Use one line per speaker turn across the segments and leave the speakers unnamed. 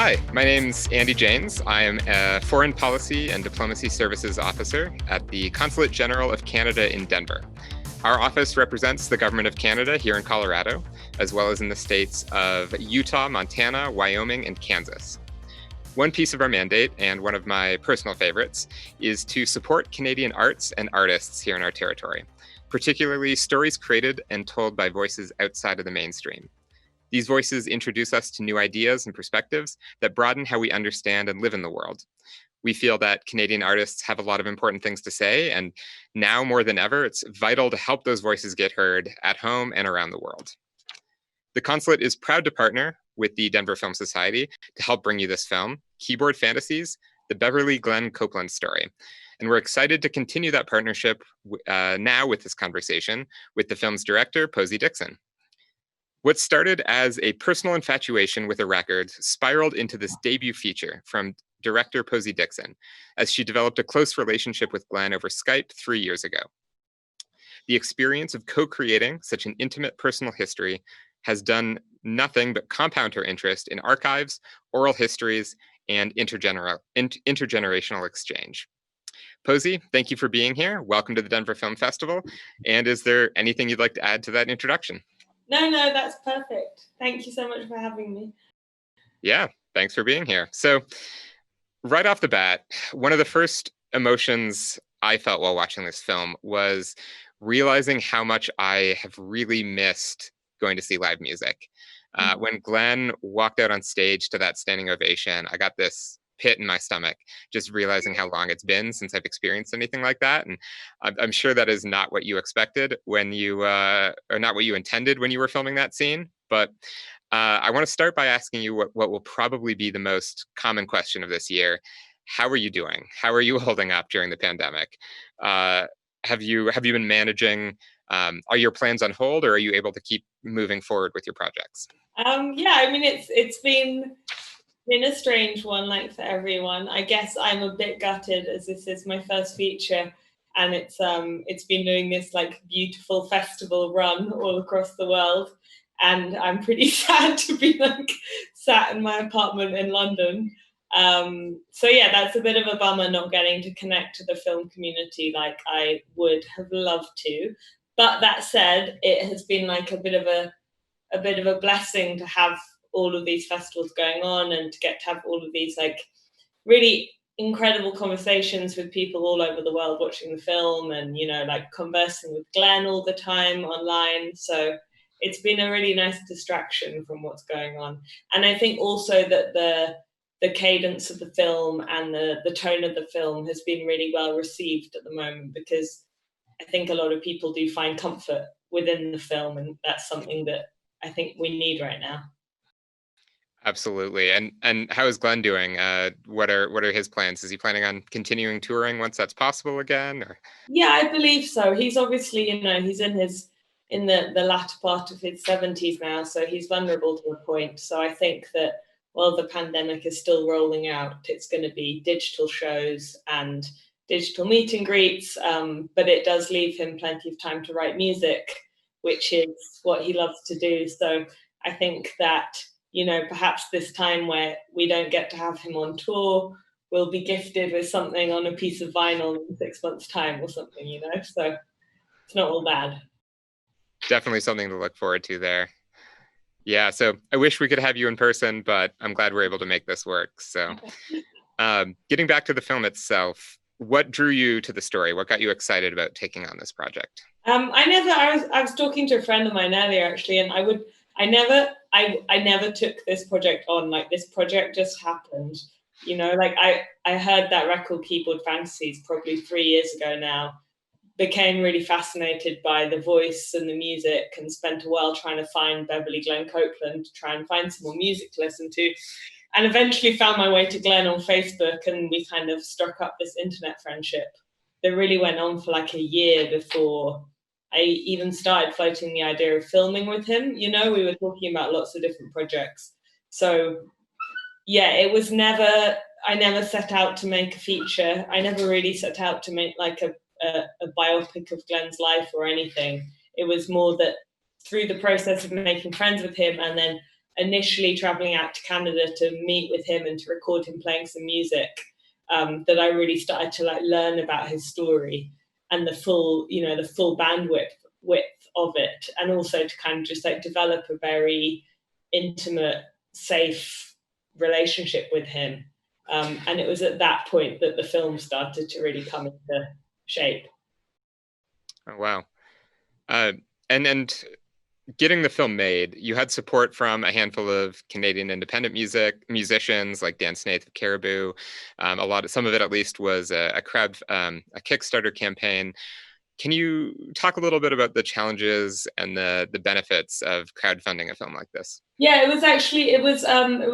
Hi, my name's Andy James. I am a Foreign Policy and Diplomacy Services Officer at the Consulate General of Canada in Denver. Our office represents the Government of Canada here in Colorado, as well as in the states of Utah, Montana, Wyoming, and Kansas. One piece of our mandate, and one of my personal favorites, is to support Canadian arts and artists here in our territory, particularly stories created and told by voices outside of the mainstream. These voices introduce us to new ideas and perspectives that broaden how we understand and live in the world. We feel that Canadian artists have a lot of important things to say, and now more than ever, it's vital to help those voices get heard at home and around the world. The Consulate is proud to partner with the Denver Film Society to help bring you this film, Keyboard Fantasies, the Beverly Glenn Copeland story. And we're excited to continue that partnership now with this conversation with the film's director, Posey Dixon. What started as a personal infatuation with a record spiraled into this debut feature from director Posey Dixon, as she developed a close relationship with Glenn over Skype 3 years ago. The experience of co-creating such an intimate personal history has done nothing but compound her interest in archives, oral histories, and intergenerational exchange. Posey, thank you for being here. Welcome to the Denver Film Festival. And is there anything you'd like to add to that introduction?
No, that's perfect. Thank you so much for having me.
Yeah, thanks for being here. So right off the bat, one of the first emotions I felt while watching this film was realizing how much I have really missed going to see live music. When Glenn walked out on stage to that standing ovation, I got this pit in my stomach, just realizing how long it's been since I've experienced anything like that. And I'm sure that is not what you expected when you, or not what you intended when you were filming that scene. But I want to start by asking you what will probably be the most common question of this year. How are you doing? How are you holding up during the pandemic? Have you been managing? Are your plans on hold, or are you able to keep moving forward with your projects?
Yeah, I mean, it's been a strange one, like for everyone. I guess I'm a bit gutted, as this is my first feature, and it's been doing this like beautiful festival run all across the world, and I'm pretty sad to be like sat in my apartment in London. So yeah, that's a bit of a bummer not getting to connect to the film community like I would have loved to. But that said, it has been like a bit of a blessing to have all of these festivals going on and to get to have all of these like really incredible conversations with people all over the world watching the film, and like conversing with Glenn all the time online. So it's been a really nice distraction from what's going on. And I think also that the cadence of the film and the tone of the film has been really well received at the moment, because I think a lot of people do find comfort within the film, and that's something that I think we need right now.
Absolutely. And how is Glenn doing? What are his plans? Is he planning on continuing touring once that's possible again? Or?
Yeah, I believe so. He's obviously, he's in the latter part of his 70s now, so he's vulnerable to a point. So I think that while the pandemic is still rolling out, it's going to be digital shows and digital meet and greets, but it does leave him plenty of time to write music, which is what he loves to do. So I think that perhaps this time where we don't get to have him on tour, we'll be gifted with something on a piece of vinyl in 6 months' time or something, so it's not all bad.
Definitely something to look forward to there. Yeah, so I wish we could have you in person, but I'm glad we're able to make this work. So getting back to the film itself, what drew you to the story? What got you excited about taking on this project?
I was talking to a friend of mine earlier, actually, and I never took this project on. Like, this project just happened, like I heard that record Keyboard Fantasies probably 3 years ago now, became really fascinated by the voice and the music, and spent a while trying to find Beverly Glenn Copeland to try and find some more music to listen to, and eventually found my way to Glenn on Facebook, and we kind of struck up this internet friendship that really went on for like a year before I even started floating the idea of filming with him. We were talking about lots of different projects. So yeah, I never set out to make a feature. I never really set out to make like a biopic of Glenn's life or anything. It was more that through the process of making friends with him, and then initially traveling out to Canada to meet with him and to record him playing some music, that I really started to like learn about his story and the full, the full bandwidth of it, and also to kind of just like develop a very intimate, safe relationship with him. And it was at that point that the film started to really come into shape.
Oh, wow. And getting the film made, you had support from a handful of Canadian independent musicians like Dan Snaith of Caribou. Some of it at least was a Kickstarter campaign. Can you talk a little bit about the challenges and the benefits of crowdfunding a film like this?
Yeah, it was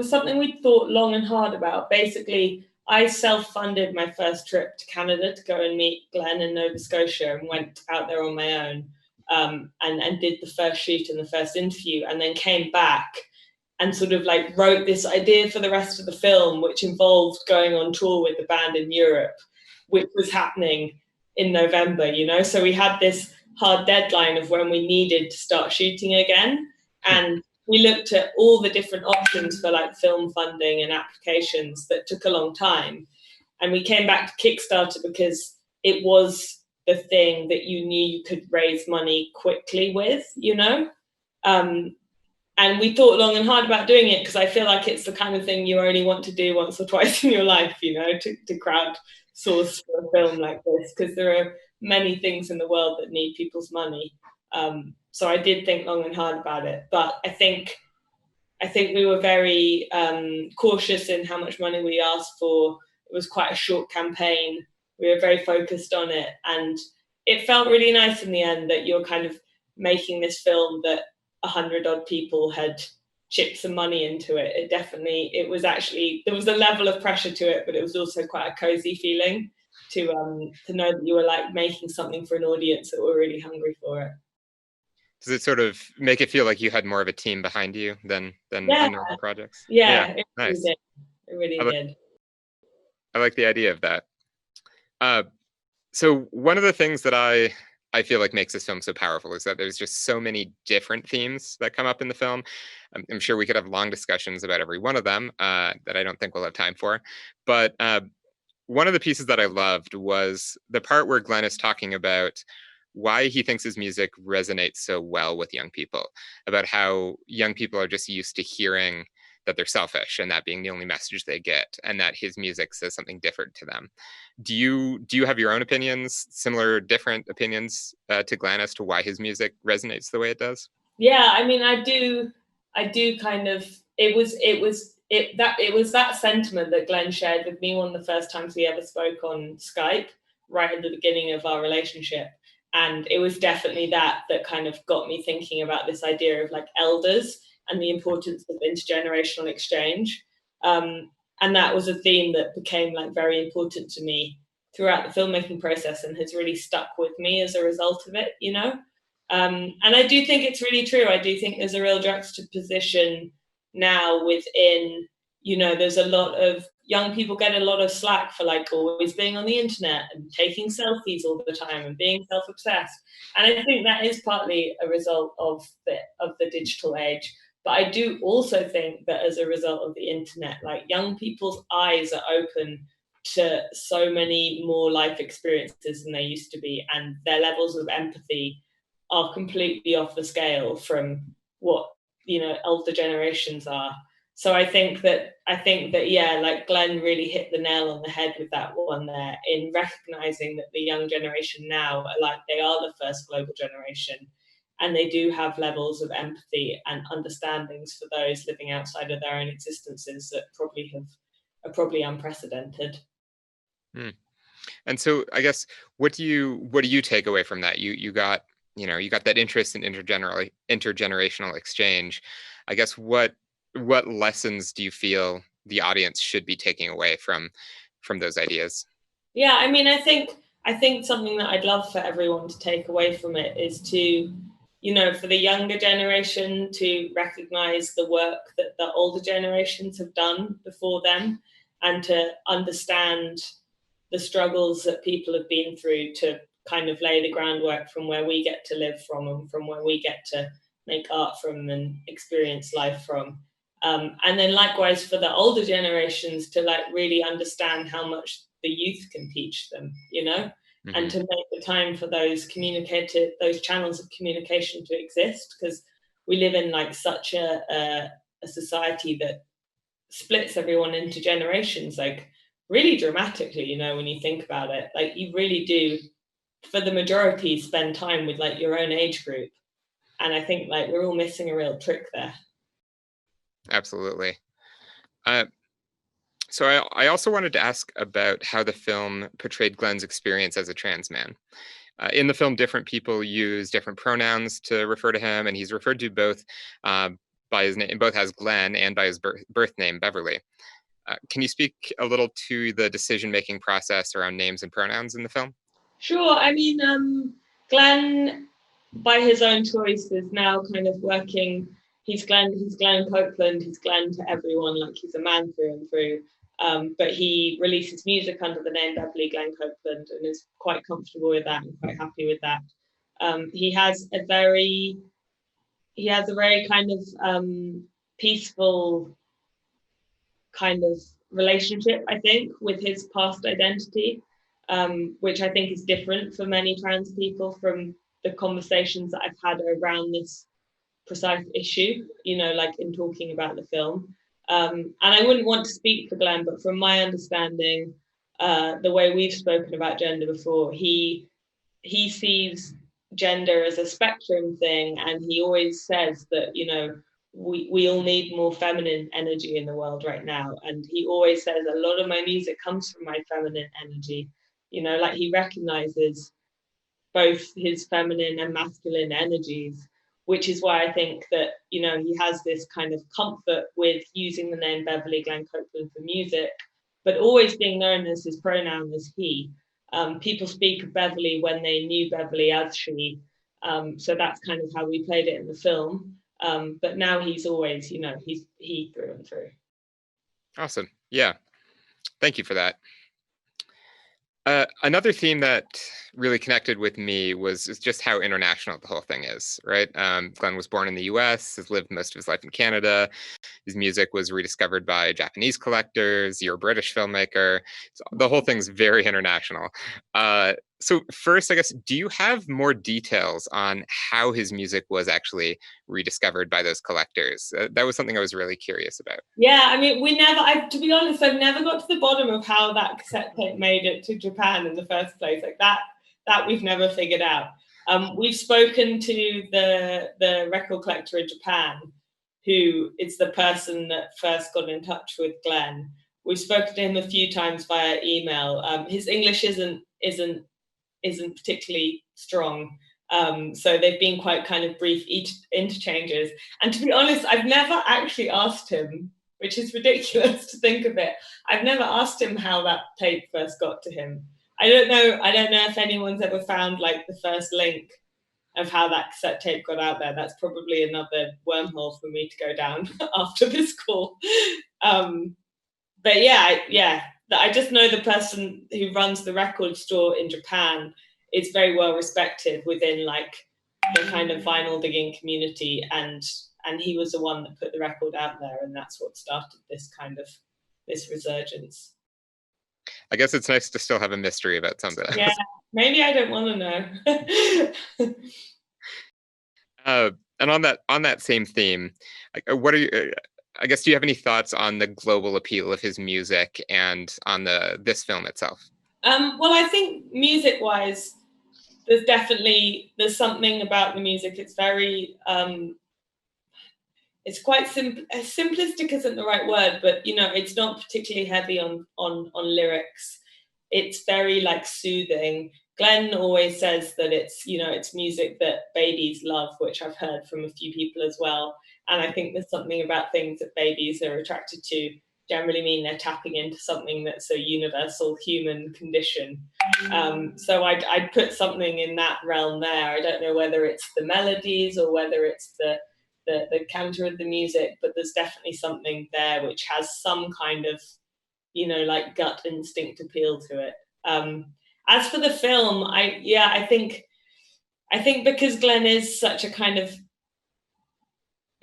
something we thought long and hard about. Basically, I self-funded my first trip to Canada to go and meet Glenn in Nova Scotia, and went out there on my own, and did the first shoot and the first interview, and then came back and sort of like wrote this idea for the rest of the film, which involved going on tour with the band in Europe, which was happening in November, So we had this hard deadline of when we needed to start shooting again. And we looked at all the different options for like film funding and applications that took a long time. And we came back to Kickstarter because it was the thing that you knew you could raise money quickly with, and we thought long and hard about doing it because I feel like it's the kind of thing you only want to do once or twice in your life, to crowdsource for a film like this, because there are many things in the world that need people's money. So I did think long and hard about it, but I think we were very cautious in how much money we asked for. It was quite a short campaign. We were very focused on it, and it felt really nice in the end that you're kind of making this film that 100 odd people had chipped some money into it. There was a level of pressure to it, but it was also quite a cozy feeling to know that you were like making something for an audience that were really hungry for it.
Does it sort of make it feel like you had more of a team behind you than on normal projects?
Yeah, it
nice.
Really did. It really did.
I like the idea of that. So one of the things that I feel like makes this film so powerful is that there's just so many different themes that come up in the film. I'm sure we could have long discussions about every one of them that I don't think we'll have time for. But one of the pieces that I loved was the part where Glenn is talking about why he thinks his music resonates so well with young people, about how young people are just used to hearing that they're selfish and that being the only message they get, and that his music says something different to them. Do you have your own opinions, similar, different opinions to Glenn as to why his music resonates the way it does?
Yeah, I mean, I do kind of. It was that sentiment that Glenn shared with me one of the first times we ever spoke on Skype, right at the beginning of our relationship. And it was definitely that kind of got me thinking about this idea of like elders and the importance of intergenerational exchange. And that was a theme that became like very important to me throughout the filmmaking process and has really stuck with me as a result of it, And I do think it's really true. I do think there's a real juxtaposition now within, there's a lot of young people get a lot of slack for like always being on the internet and taking selfies all the time and being self-obsessed. And I think that is partly a result of the digital age. But I do also think that as a result of the internet, like young people's eyes are open to so many more life experiences than they used to be, and their levels of empathy are completely off the scale from what older generations are. So I think that yeah, like Glenn really hit the nail on the head with that one there, in recognizing that the young generation now are like, they are the first global generation, and they do have levels of empathy and understandings for those living outside of their own existences that are probably unprecedented.
And so I guess what do you take away from that? You got that interest in intergenerational exchange. I guess what lessons do you feel the audience should be taking away from those ideas?
Yeah, I mean, I think something that I'd love for everyone to take away from it is to, for the younger generation to recognize the work that the older generations have done before them, and to understand the struggles that people have been through to kind of lay the groundwork from where we get to live from, and from where we get to make art from and experience life from. And then likewise for the older generations to like really understand how much the youth can teach them, you know, and to make the time for those channels of communication to exist, because we live in like such a society that splits everyone into generations, like really dramatically, you know, when you think about it. Like you really do, for the majority, spend time with like your own age group. And I think like we're all missing a real trick there.
Absolutely. So I also wanted to ask about how the film portrayed Glenn's experience as a trans man. In the film, different people use different pronouns to refer to him, and he's referred to both by his name, both as Glenn and by his birth name, Beverly. Can you speak a little to the decision-making process around names and pronouns in the film?
Sure. I mean, Glenn, by his own choice, is now kind of working. He's Glenn Copeland. He's Glenn to everyone, like he's a man through and through. But he releases music under the name Beverly Glenn Copeland and is quite comfortable with that and quite happy with that. He has a very kind of peaceful kind of relationship, I think, with his past identity, which I think is different for many trans people from the conversations that I've had around this precise issue, you know, like in talking about the film. And I wouldn't want to speak for Glenn, but from my understanding, the way we've spoken about gender before, he sees gender as a spectrum thing, and he always says that, you know, we all need more feminine energy in the world right now. And he always says a lot of my music comes from my feminine energy, you know, like he recognizes both his feminine and masculine energies, which is why I think that, you know, he has this kind of comfort with using the name Beverly Glenn Copeland for music, but always being known as his pronoun as he. People speak of Beverly when they knew Beverly as she. So that's kind of how we played it in the film. But now he's always, you know, he's he through and through.
Awesome. Yeah. Thank you for that. Another theme that really connected with me was just how international the whole thing is, right? Glenn was born in the US, has lived most of his life in Canada. His music was rediscovered by Japanese collectors. You're a British filmmaker. So the whole thing's very international. So first, I guess, do you have more details on how his music was actually rediscovered by those collectors? That was something I was really curious about.
Yeah, I mean, to be honest, I've never got to the bottom of how that cassette tape made it to Japan in the first place. Like that we've never figured out. We've spoken to the record collector in Japan, who is the person that first got in touch with Glenn. We've spoken to him a few times via email. His English isn't particularly strong. So they've been quite kind of brief interchanges. And to be honest, I've never actually asked him, which is ridiculous to think of it. I've never asked him how that tape first got to him. I don't know if anyone's ever found like the first link of how that cassette tape got out there. That's probably another wormhole for me to go down after this call. But yeah, I just know the person who runs the record store in Japan is very well respected within like the kind of vinyl digging community, and he was the one that put the record out there, and that's what started this resurgence.
I guess it's nice to still have a mystery about something else.
Yeah, maybe I don't want to know.
And on that same theme, what are you? I guess, do you have any thoughts on the global appeal of his music and on this film itself?
Well, I think music-wise, there's something about the music. It's very it's quite simple. Simplistic isn't the right word, but you know, it's not particularly heavy on lyrics. It's very like soothing. Glenn always says that it's, you know, it's music that babies love, which I've heard from a few people as well. And I think there's something about things that babies are attracted to generally mean they're tapping into something that's a universal human condition. So I'd put something in that realm there. I don't know whether it's the melodies or whether it's the counter of the music, but there's definitely something there which has some kind of, you know, like gut instinct appeal to it. As for the film, I think because Glenn is such a kind of,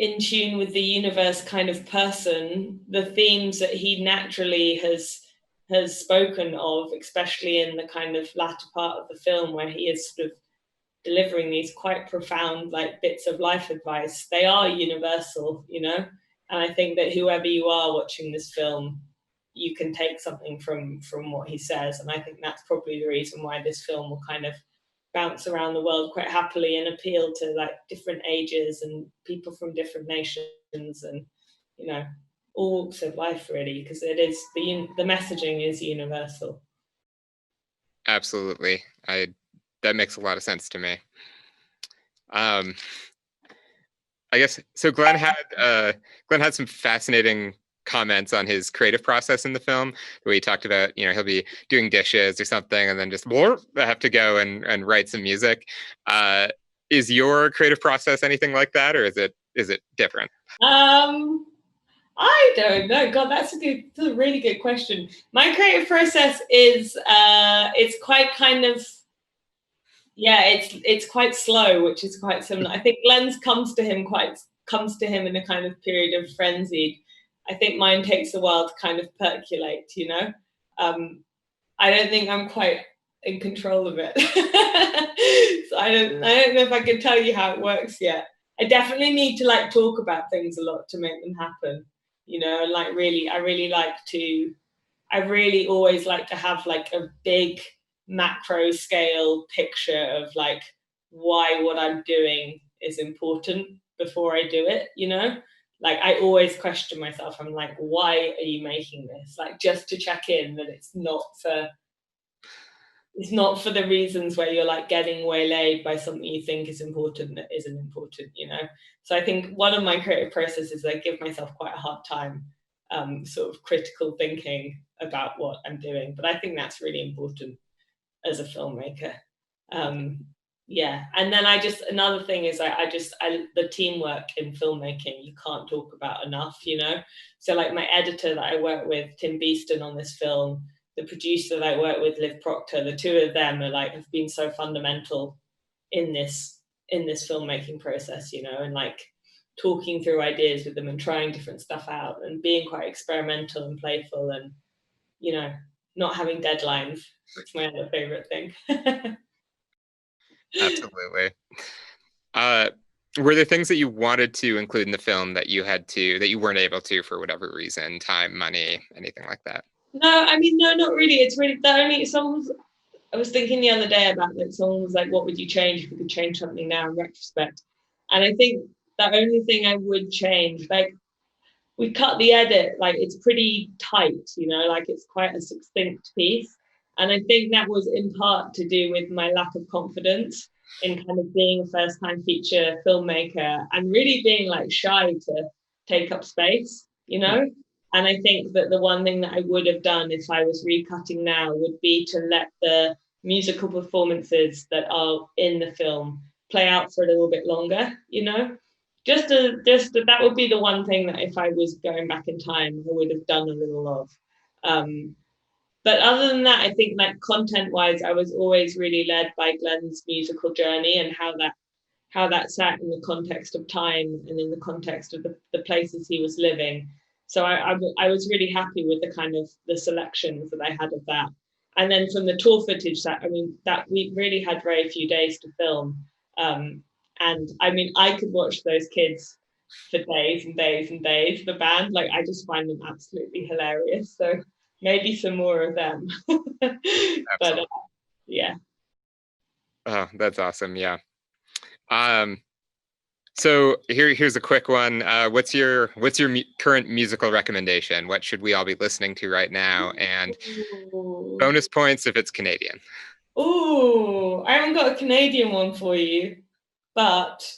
in tune with the universe kind of person, the themes that he naturally has spoken of, especially in the kind of latter part of the film where he is sort of delivering these quite profound like bits of life advice, they are universal, you know. And I think that whoever you are watching this film, you can take something from what he says, and I think that's probably the reason why this film will kind of bounce around the world quite happily and appeal to like different ages and people from different nations and, you know, all walks of life really, because it is the messaging is universal.
Absolutely. That makes a lot of sense to me. I guess so. Glenn had some fascinating comments on his creative process in the film, where he talked about, you know, he'll be doing dishes or something, and then just have to go and write some music. Is your creative process anything like that, or is it different?
I don't know. God, that's a really good question. My creative process is it's quite kind of, yeah, it's quite slow, which is quite similar. I think Glenn's comes to him in a kind of period of frenzy. I think mine takes a while to kind of percolate, you know. I don't think I'm quite in control of it. So I don't know if I can tell you how it works yet. I definitely need to like talk about things a lot to make them happen, you know. And like I really always like to have like a big macro scale picture of like why what I'm doing is important before I do it, you know? Like I always question myself. I'm like, why are you making this? Like just to check in that it's not for the reasons where you're like getting waylaid by something you think is important that isn't important, you know? So I think one of my creative processes, I give myself quite a hard time sort of critical thinking about what I'm doing. But I think that's really important as a filmmaker. Yeah. And then another thing is the teamwork in filmmaking, you can't talk about enough, you know? So like my editor that I work with, Tim Beeston on this film, the producer that I work with, Liv Proctor, the two of them are like, have been so fundamental in this filmmaking process, you know, and like talking through ideas with them and trying different stuff out and being quite experimental and playful and, you know, not having deadlines. It's my other favorite thing.
Absolutely. Were there things that you wanted to include in the film that you weren't able to for whatever reason, time, money, anything like that?
No, I mean, no, not really. It's really I was thinking the other day about that. Someone was like, what would you change if you could change something now in retrospect? And I think the only thing I would change, like we cut the edit, like it's pretty tight, you know, like it's quite a succinct piece. And I think that was in part to do with my lack of confidence in kind of being a first time feature filmmaker and really being like shy to take up space, you know? And I think that the one thing that I would have done if I was recutting now would be to let the musical performances that are in the film play out for a little bit longer, you know? That would be the one thing that if I was going back in time, I would have done a little of. But other than that, I think like content wise, I was always really led by Glenn's musical journey and how that sat in the context of time and in the context of the places he was living. So I was really happy with the kind of the selections that I had of that. And then from the tour footage, that we really had very few days to film. And I mean, I could watch those kids for days and days and days, the band, like I just find them absolutely hilarious. So maybe some more of them. But yeah.
Oh, that's awesome. Yeah. So here's a quick one. What's your current musical recommendation? What should we all be listening to right now? And bonus points if it's Canadian.
Oh, I haven't got a Canadian one for you, but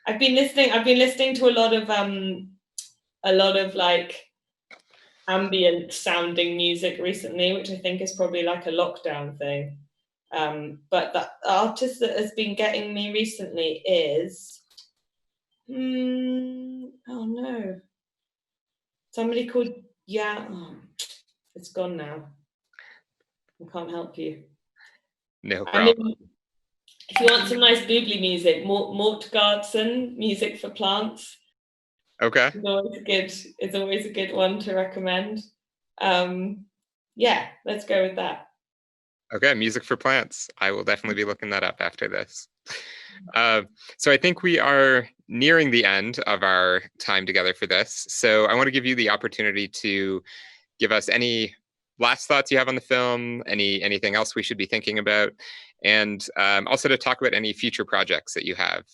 I've been listening to a lot of like ambient sounding music recently, which I think is probably like a lockdown thing. But the artist that has been getting me recently is oh no, somebody called it's gone now. I can't help you.
No
I
problem.
mean, if you want some nice boobly music, Mort Gardson, Music for Plants.
Okay.
It's always a good one to recommend. Yeah, let's go with that.
Okay, Music for Plants. I will definitely be looking that up after this. So I think we are nearing the end of our time together for this. So I want to give you the opportunity to give us any last thoughts you have on the film, anything else we should be thinking about, and also to talk about any future projects that you have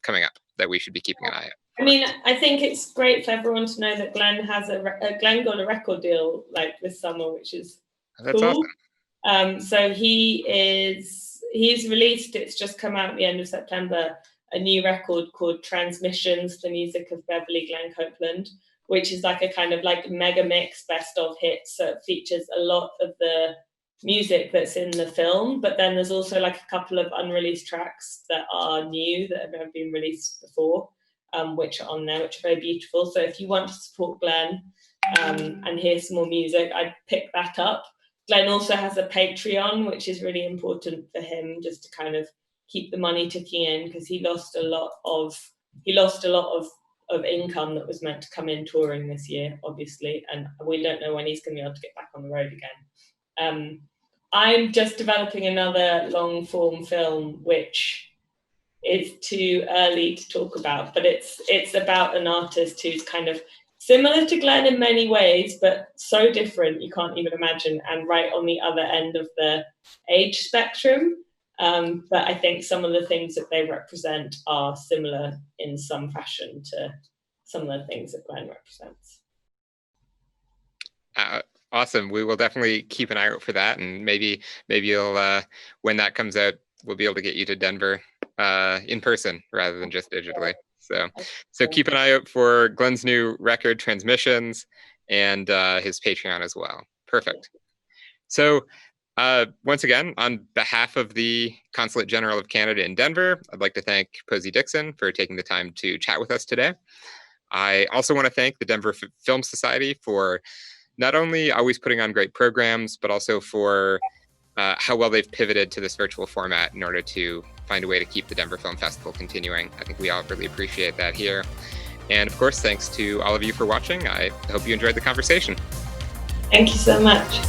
coming up that we should be keeping an eye out.
I mean, I think it's great for everyone to know that Glenn Glenn got a record deal like this summer, which is
That's
cool.
awesome.
So he's released. It's just come out at the end of September. A new record called Transmissions, the music of Beverly Glenn Copeland, which is like a kind of like mega mix best of hits. So it features a lot of the music that's in the film, but then there's also like a couple of unreleased tracks that are new that have never been released before, which are on there, which are very beautiful. So if you want to support Glenn and hear some more music, I'd pick that up. Glenn also has a Patreon, which is really important for him, just to kind of keep the money ticking in, because he lost a lot of income that was meant to come in touring this year, obviously, and we don't know when he's going to be able to get back on the road again. I'm just developing another long form film, which is too early to talk about, but it's about an artist who's kind of similar to Glenn in many ways, but so different you can't even imagine, and right on the other end of the age spectrum. But I think some of the things that they represent are similar in some fashion to some of the things that Glenn represents.
Awesome. We will definitely keep an eye out for that, and maybe you'll when that comes out, we'll be able to get you to Denver in person rather than just digitally. So keep an eye out for Glenn's new record, Transmissions, and his Patreon as well. Perfect. So once again, on behalf of the Consulate General of Canada in Denver, I'd like to thank Posey Dixon for taking the time to chat with us today. I also want to thank the Denver Film Society for not only always putting on great programs, but also for how well they've pivoted to this virtual format in order to find a way to keep the Denver Film Festival continuing. I think we all really appreciate that here. And of course, thanks to all of you for watching. I hope you enjoyed the conversation.
Thank you so much.